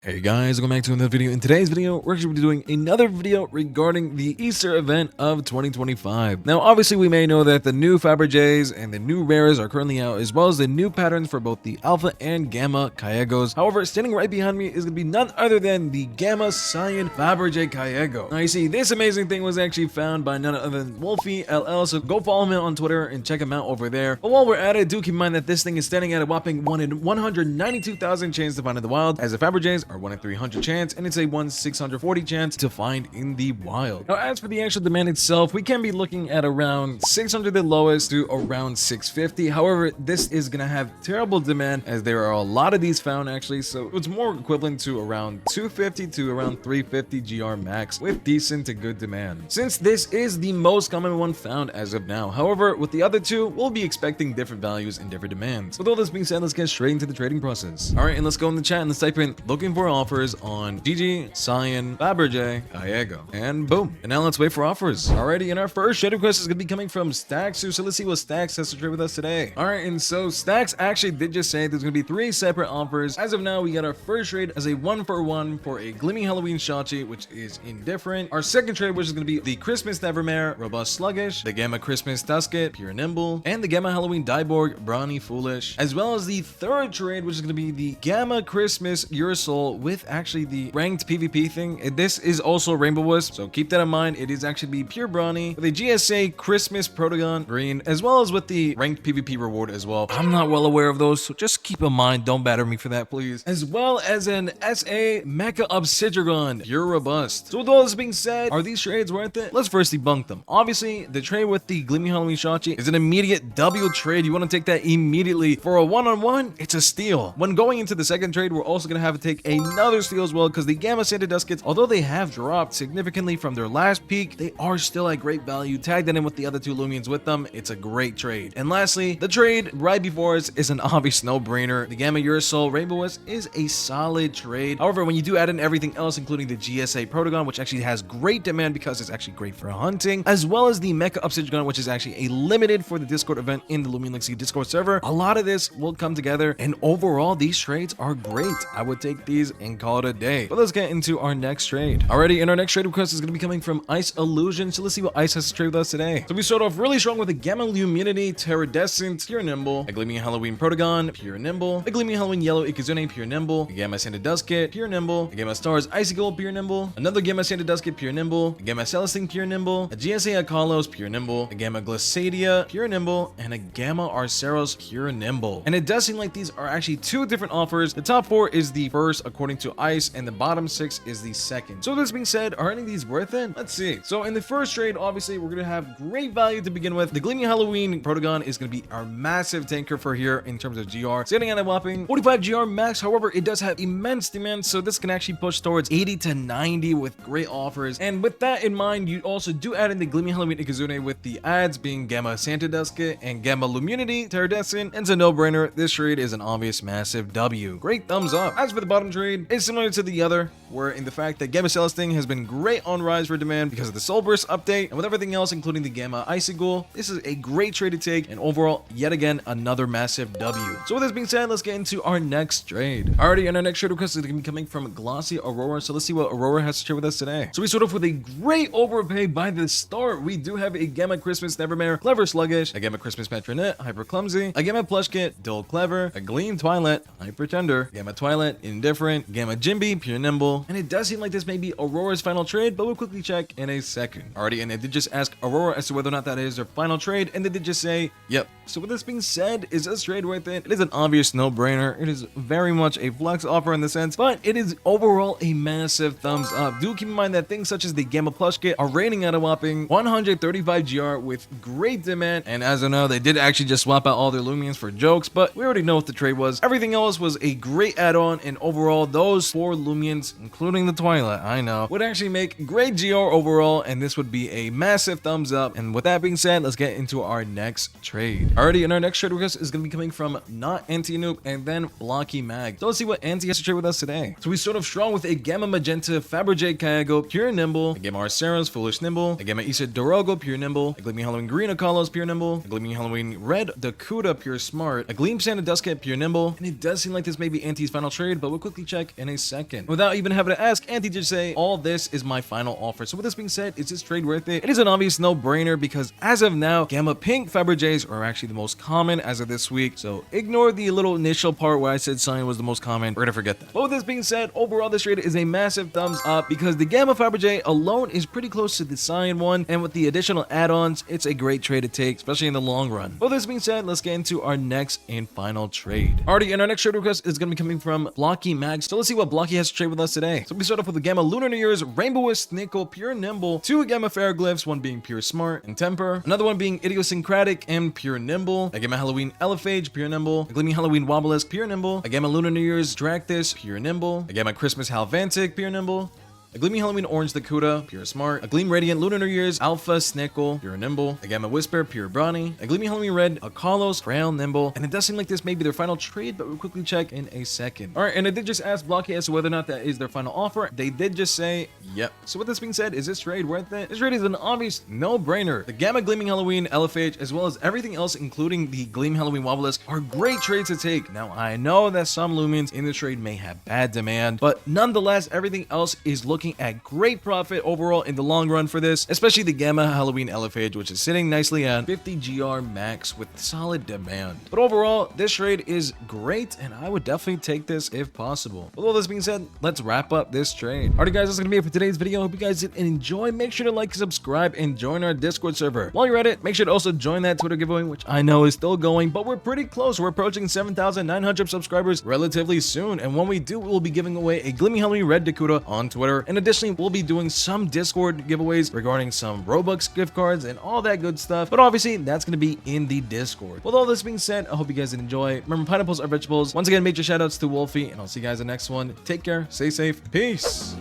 Hey guys, welcome back to another video. In today's video, we're actually doing another video regarding the Easter event of 2025. Now, obviously, we may know that the new Faberges and the new rares are currently out, as well as the new patterns for both the Alpha and Gamma Kyeggos. However, standing right behind me is going to be none other than the Gamma CYAN FABERGE KYEGGO. Now, you see, this amazing thing was actually found by none other than WxlfieLL, so go follow him on Twitter and check him out over there. But while we're at it, do keep in mind that this thing is standing at a whopping 1 in 192,000 chance to find in the wild, as the Faberges are 1 in 300 chance, and it's a 1 in 640 chance to find in the wild. Now, as for the actual demand itself, we can be looking at around 600 the lowest to around 650. However, this is gonna have terrible demand as there are a lot of these found actually, so it's more equivalent to around 250 to around 350 GR max with decent to good demand, since this is the most common one found as of now. However, with the other two, we'll be expecting different values and different demands. With all this being said, let's get straight into the trading process. All right, and let's go in the chat and let's type in looking for offers on Yejiee, CYAN, FABERGE, KYEGGO, and boom. And now let's wait for offers. Alrighty, and our first trade request is going to be coming from Staxu, so let's see what Stax has to trade with us today. Alright, and so Stax actually did just say there's going to be 3 separate offers. As of now, we got our first trade as a 1-for-1 for a Gleaming Halloween Shachi, which is indifferent. Our second trade, which is going to be the Christmas Nevermare, Robust Sluggish, the Gamma Christmas Dusket, Pure Nimble, and the Gamma Halloween Diborg, Brawny Foolish, as well as the third trade, which is going to be the Gamma Christmas Ursul with actually the ranked PvP thing. This is also Rainbow Wisp, so keep that in mind. It is actually be pure Brawny with a GSA Christmas Protagon Green, as well as with the ranked PvP reward as well. I'm not well aware of those, so just keep in mind. Don't batter me for that, please. As well as an SA Mecha Obsidian pure Robust. So with all this being said, are these trades worth it? Let's first debunk them. Obviously, the trade with the Gleaming Halloween Shachi is an immediate W trade. You want to take that immediately. For a one-on-one, it's a steal. When going into the second trade, we're also going to have to take another steal as well, because the Gamma Santa Duskets, although they have dropped significantly from their last peak, they are still at great value. Tag that in with the other 2 Loomians with them. It's a great trade. And lastly, the trade right before us is an obvious no-brainer. The Gamma Ursul Rainbow Wisp is a solid trade. However, when you do add in everything else, including the GSA Protagon, which actually has great demand because it's actually great for hunting, as well as the Mecha Obsidian, which is actually a limited for the Discord event in the Loomian Legacy Discord server, a lot of this will come together, and overall, these trades are great. I would take these and call it a day. But let's get into our next trade. Alrighty, and our next trade request is going to be coming from Ice Illusion, so let's see what Ice has to trade with us today. So we start off really strong with a Gamma Luminity Terradescent Pure Nimble, a Gleaming Halloween Protagon Pure Nimble, a Gleaming Halloween Yellow Ikizune Pure Nimble, a Gamma Santa Dusket Pure Nimble, a Gamma Stars Icicle Pure Nimble, another Gamma Santa Dusket Pure Nimble, a Gamma Celestine Pure Nimble, a GSA Akalos Pure Nimble, a Gamma Glissadia Pure Nimble, and a Gamma Arceros Pure Nimble. And it does seem like these are actually 2 different offers. The top 4 is the first according to Ice, and the bottom 6 is the second. So this being said, are any of these worth it? Let's see. So in the first trade, obviously we're gonna have great value to begin with. The Gleaming Halloween Protagon is gonna be our massive tanker for here in terms of GR, sitting at a whopping 45 GR max. However, it does have immense demand, so this can actually push towards 80 to 90 with great offers. And with that in mind, you also do add in the Gleaming Halloween Ikizune with the ads being Gamma Santa Dusket and Gamma Luminity Terradescent, and it's a no-brainer. This trade is an obvious massive W. Great thumbs up. As for the bottom trade, it's similar to the other, where in the fact that Gamma Celestine has been great on rise for demand because of the Soul Burst update, and with everything else, including the Gamma Icicle, this is a great trade to take, and overall, yet again, another massive W. So with this being said, let's get into our next trade. Alrighty, and our next trade request is going to be coming from Glossy Aurora, so let's see what Aurora has to share with us today. So we start off with a great overpay by the start. We do have a Gamma Christmas Nevermare, Clever Sluggish, a Gamma Christmas Petronette, Hyper Clumsy, a Gamma Plush Kit, Dull Clever, a Gleam Twilight, Hyper Tender, Gamma Twilight, Indifferent, Gamma Jimby, Pure Nimble, and it does seem like this may be Aurora's final trade, but we'll quickly check in a second. Alrighty, and I did just ask Aurora as to whether or not that is their final trade, and they did just say, yep. So with this being said, is this trade worth it? It is an obvious no-brainer. It is very much a flex offer in the sense, but it is overall a massive thumbs up. Do keep in mind that things such as the Gamma Plush Kit are rating at a whopping 135 GR with great demand, and as of now, they did actually just swap out all their Loomians for jokes, but we already know what the trade was. Everything else was a great add-on, and overall, those 4 Loomians, including the Twilight, I know, would actually make great GR overall, and this would be a massive thumbs up. And with that being said, let's get into our next trade. Alrighty, and our next trade request is going to be coming from Not Anti-Noob and then Blocky Mag. So let's see what Anti has to trade with us today. So we start off strong with a Gamma Magenta FABERGE KYEGGO Pure Nimble, a Gamma Arceros Foolish Nimble, a Gamma Isa Dorogo Pure Nimble, a Gleaming Halloween Green Akalos Pure Nimble, a Gleaming Halloween Red Dakuda Pure Smart, a Gleam Santa Dusket Pure Nimble, and it does seem like this may be Anti's final trade, but we'll quickly check in a second. Without even having to ask, Anti just say, all this is my final offer. So with this being said, is this trade worth it? It is an obvious no-brainer because as of now, Gamma Pink Faberges are actually the most common as of this week. So ignore the little initial part where I said CYAN was the most common. We're gonna forget that. But with this being said, overall this trade is a massive thumbs up because the Gamma Faberge alone is pretty close to the CYAN one, and with the additional add-ons, it's a great trade to take, especially in the long run. With this being said, let's get into our next and final trade. Alrighty, and our next trade request is gonna be coming from Blocky Mag. So let's see what Blocky has to trade with us today. So we start off with the Gamma Lunar New Year's, Rainbowist, Nickel, Pure Nimble, 2 Gamma Ferroglyphs, one being Pure Smart and Temper, another one being Idiosyncratic and Pure Nimble, a Gamma Halloween Elephage, Pure Nimble, a Gleaming Halloween Wobblisk, Pure Nimble, a Gamma Lunar New Year's Dractus, Pure Nimble, a Gamma Christmas Halvantic, Pure Nimble, a Gleaming Halloween Orange Dakuda, Pure Smart, a Gleam Radiant Lunar New Year's Alpha Snickle, Pure Nimble, a Gamma Whisper, Pure Brawny, a Gleaming Halloween Red, a Kalos, Frail Nimble, and it does seem like this may be their final trade, but we'll quickly check in a second. Alright, and I did just ask Blocky as to whether or not that is their final offer. They did just say, yep. So with this being said, is this trade worth it? This trade is an obvious no-brainer. The Gamma Gleaming Halloween Elephage, as well as everything else, including the Gleam Halloween Wobblisk, are great trades to take. Now, I know that some Loomians in the trade may have bad demand, but nonetheless, everything else is looking at great profit overall in the long run for this, especially the Gamma Halloween Elephage, which is sitting nicely at 50 GR max with solid demand. But overall, this trade is great, and I would definitely take this if possible. With all this being said, let's wrap up this trade. Alright guys, that's gonna be it for today's video. Hope you guys did enjoy. Make sure to like, subscribe, and join our Discord server. While you're at it, make sure to also join that Twitter giveaway, which I know is still going, but we're pretty close. We're approaching 7,900 subscribers relatively soon, and when we do, we'll be giving away a Gleaming Halloween Red Dakuda on Twitter, and additionally, we'll be doing some Discord giveaways regarding some Robux gift cards and all that good stuff. But obviously, that's going to be in the Discord. With all this being said, I hope you guys did enjoy. Remember, pineapples are vegetables. Once again, major shoutouts to Wolfie, and I'll see you guys in the next one. Take care, stay safe, peace.